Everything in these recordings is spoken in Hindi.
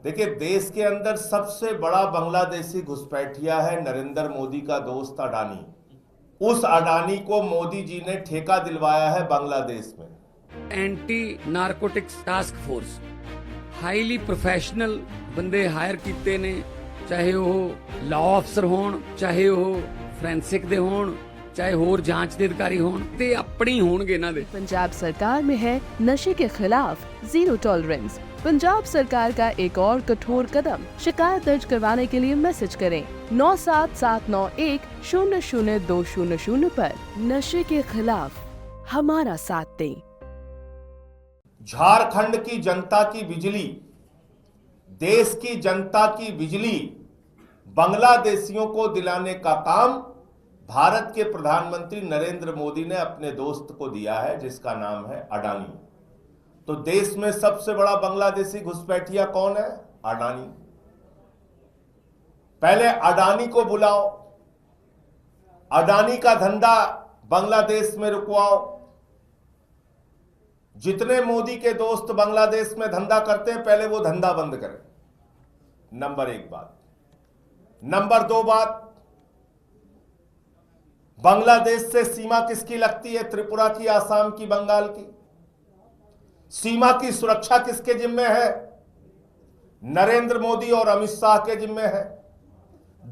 देखिए, देश के अंदर सबसे बड़ा बांग्लादेशी घुसपैठिया है नरेंद्र मोदी का दोस्त अडानी। उस अडानी को मोदी जी ने ठेका दिलवाया है बांग्लादेश में। Anti narcotics task force highly professional बंदे हायर कीते ने, चाहे वो लॉ अफसर होण, चाहे वो फोरेंसिक दे होण, चाहे होर जांच दे अधिकारी होण, ते अपनी होणगे इन्हां दे। पंजाब सरकार में है नशे के खिलाफ जीरो टॉलरेंस। पंजाब सरकार का एक और कठोर कदम। शिकायत दर्ज करवाने के लिए मैसेज करें 9779100200 पर। नशे के खिलाफ हमारा साथ दें। झारखंड की जनता की बिजली, देश की जनता की बिजली बांग्लादेशियों को दिलाने का काम भारत के प्रधानमंत्री नरेंद्र मोदी ने अपने दोस्त को दिया है, जिसका नाम है अडानी। तो देश में सबसे बड़ा बांग्लादेशी घुसपैठिया कौन है? अडानी। पहले अडानी को बुलाओ, अडानी का धंधा बांग्लादेश में रुकवाओ। जितने मोदी के दोस्त बांग्लादेश में धंधा करते हैं, पहले वो धंधा बंद करें। नंबर 1 बात। नंबर 2 बात, बांग्लादेश से सीमा किसकी लगती है? त्रिपुरा की, आसाम की, बंगाल की। सीमा की सुरक्षा किसके जिम्मे है? नरेंद्र मोदी और अमित शाह के जिम्मे है।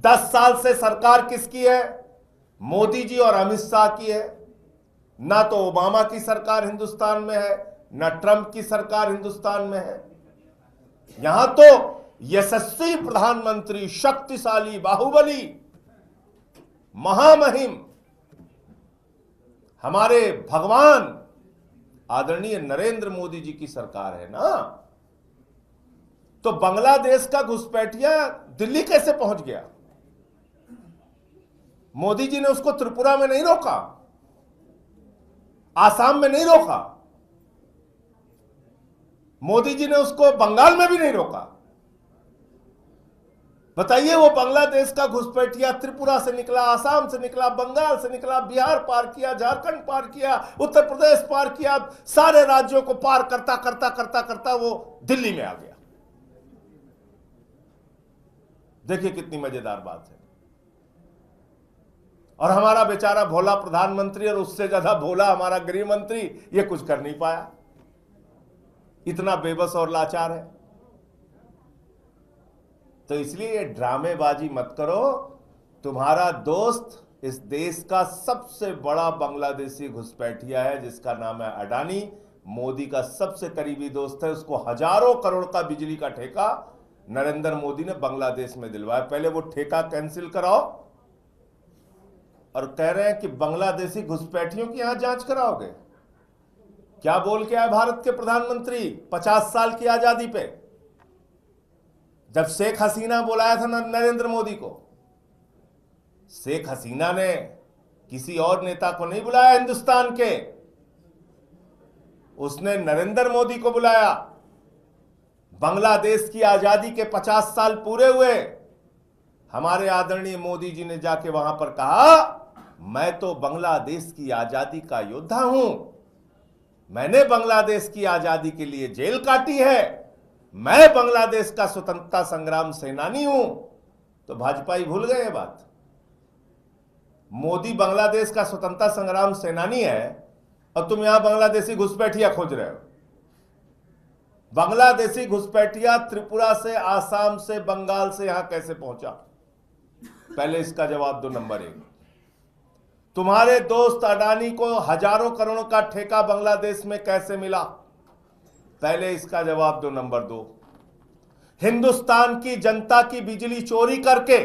10 साल से सरकार किसकी है? मोदी जी और अमित शाह की है। ना तो ओबामा की सरकार हिंदुस्तान में है, ना ट्रंप की सरकार हिंदुस्तान में है। यहां तो यशस्वी प्रधानमंत्री, शक्तिशाली, बाहुबली, महामहिम हमारे भगवान आदरणीय नरेंद्र मोदी जी की सरकार है ना। तो बांग्लादेश का घुसपैठिया दिल्ली कैसे पहुंच गया? मोदी जी ने उसको त्रिपुरा में नहीं रोका, आसाम में नहीं रोका, मोदी जी ने उसको बंगाल में भी नहीं रोका। बताइए, वो बांग्लादेश का घुसपैठिया त्रिपुरा से निकला, आसाम से निकला, बंगाल से निकला, बिहार पार किया, झारखंड पार किया, उत्तर प्रदेश पार किया, सारे राज्यों को पार करता करता करता करता वो दिल्ली में आ गया। देखिए कितनी मजेदार बात है। और हमारा बेचारा भोला प्रधानमंत्री और उससे ज्यादा भोला हमारा गृह मंत्री ये कुछ कर नहीं पाया। इतना बेबस और लाचार है। तो इसलिए ये ड्रामेबाजी मत करो। तुम्हारा दोस्त इस देश का सबसे बड़ा बांग्लादेशी घुसपैठिया है, जिसका नाम है अडानी। मोदी का सबसे करीबी दोस्त है। उसको हजारों करोड़ का बिजली का ठेका नरेंद्र मोदी ने बांग्लादेश में दिलवाया। पहले वो ठेका कैंसिल कराओ। और कह रहे हैं कि बांग्लादेशी घुसपैठियों की यहां जांच कराओगे। क्या बोल के आए भारत के प्रधानमंत्री 50 साल की आजादी पे? जब शेख हसीना बुलाया था नरेंद्र मोदी को, शेख हसीना ने किसी और नेता को नहीं बुलाया हिंदुस्तान के, उसने नरेंद्र मोदी को बुलाया। बांग्लादेश की आजादी के 50 साल पूरे हुए, हमारे आदरणीय मोदी जी ने जाके वहां पर कहा, मैं तो बांग्लादेश की आजादी का योद्धा हूं, मैंने बांग्लादेश की आजादी के लिए जेल काटी है, मैं बांग्लादेश का स्वतंत्रता संग्राम सेनानी हूं। तो भाजपाई भूल गए ये बात। मोदी बांग्लादेश का स्वतंत्रता संग्राम सेनानी है और तुम यहां बांग्लादेशी घुसपैठिया खोज रहे हो। बांग्लादेशी घुसपैठिया त्रिपुरा से, आसाम से, बंगाल से यहां कैसे पहुंचा? पहले इसका जवाब दो। नंबर 1, तुम्हारे दोस्त अडानी को हजारों करोड़ों का ठेका बांग्लादेश में कैसे मिला? पहले इसका जवाब दो। नंबर 2, हिंदुस्तान की जनता की बिजली चोरी करके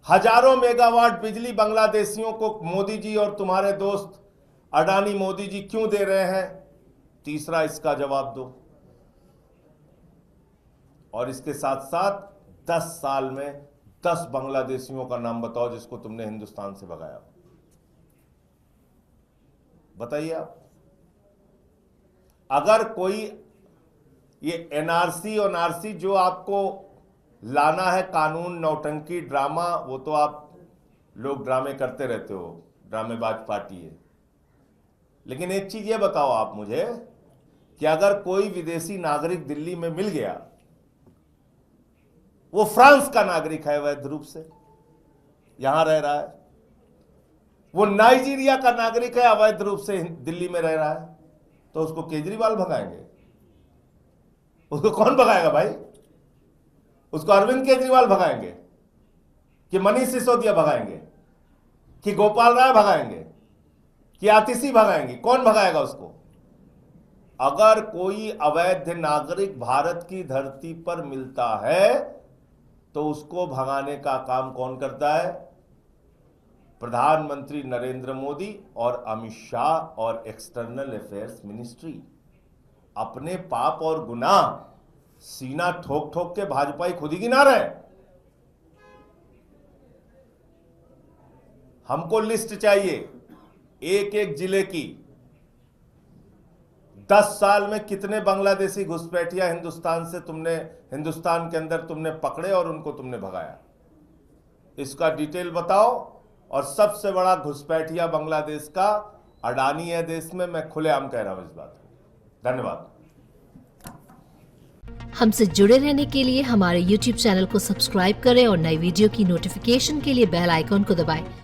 हजारों मेगावाट बिजली बांग्लादेशियों को मोदी जी और तुम्हारे दोस्त अडानी मोदी जी क्यों दे रहे हैं? तीसरा इसका जवाब दो। और इसके साथ साथ 10 साल में 10 बांग्लादेशियों का नाम बताओ जिसको तुमने हिंदुस्तान से भगाया। बताइए आप। अगर कोई ये एनआरसी और आरसी जो आपको लाना है, कानून, नौटंकी, ड्रामा, वो तो आप लोग ड्रामे करते रहते हो, ड्रामेबाज पार्टी है। लेकिन एक चीज ये बताओ आप मुझे कि अगर कोई विदेशी नागरिक दिल्ली में मिल गया वो फ्रांस का नागरिक है अवैध रूप से, यहां रह रहा है। वो नाइजीरिया का नागरिक है, अवैध रूप से दिल्ली में रह रहा है। तो उसको केजरीवाल भगाएंगे? उसको कौन भगाएगा भाई? उसको अरविंद केजरीवाल भगाएंगे कि मनीष सिसोदिया भगाएंगे कि गोपाल राय भगाएंगे कि आतिशी भगाएंगे? कौन भगाएगा उसको? अगर कोई अवैध नागरिक भारत की धरती पर मिलता है तो उसको भगाने का काम कौन करता है? प्रधानमंत्री नरेंद्र मोदी और अमित शाह और एक्सटर्नल अफेयर्स मिनिस्ट्री। अपने पाप और गुनाह सीना ठोक ठोक के भाजपाई खुद ही गिना रहे हैं। हमको लिस्ट चाहिए एक एक जिले की। 10 साल में कितने बांग्लादेशी घुसपैठिया हिंदुस्तान के अंदर तुमने पकड़े और उनको तुमने भगाया? इसका डिटेल बताओ। और सबसे बड़ा घुसपैठिया बांग्लादेश का अडानी है देश में। मैं खुलेआम कह रहा हूं इस बात को। धन्यवाद। हमसे जुड़े रहने के लिए हमारे YouTube चैनल को सब्सक्राइब करें और नई वीडियो की नोटिफिकेशन के लिए बेल आइकॉन को दबाएं।